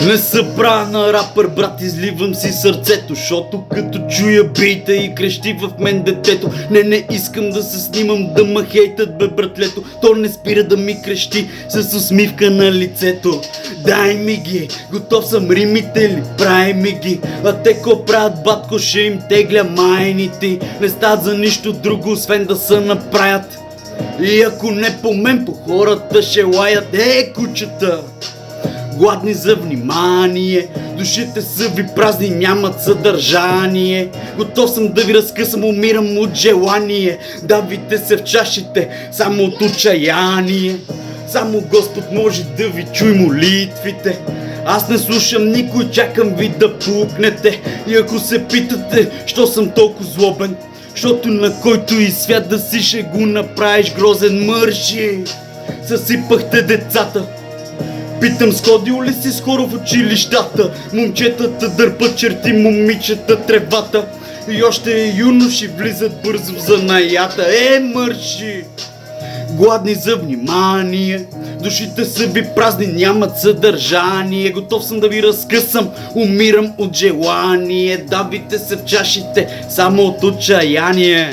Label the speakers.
Speaker 1: Несъбрана рапър, брат, изливам си сърцето, защото като чуя бита и крещи в мен детето. Не искам да се снимам, да ма хейтат, бе, братлето. То не спира да ми крещи с усмивка на лицето. Дай ми ги, готов съм, римите ли, прави ми ги. А те ко правят, батко, ще им тегля майните. Не стават за нищо друго, освен да се направят. И ако не по мен, по хората ще лаят. Кучета, гладни за внимание, душите са ви празни, нямат съдържание. Готов съм да ви разкъсам, умирам от желание. Давите се в чашите, само от отчаяние. Само Господ може да ви чуй молитвите. Аз не слушам никой, чакам ви да пукнете. И ако се питате, що съм толкова злобен, защото на който и свят да си ще го направиш грозен, мърши. Съсипахте децата. Питам, сходил ли си скоро в училищата? Момчетата дърпат черти, момичета тревата. И още юноши влизат бързо в занаята. Мърши! Гладни за внимание, душите са ви празни, нямат съдържание. Готов съм да ви разкъсам, умирам от желание. Давите се в чашите, само от отчаяние.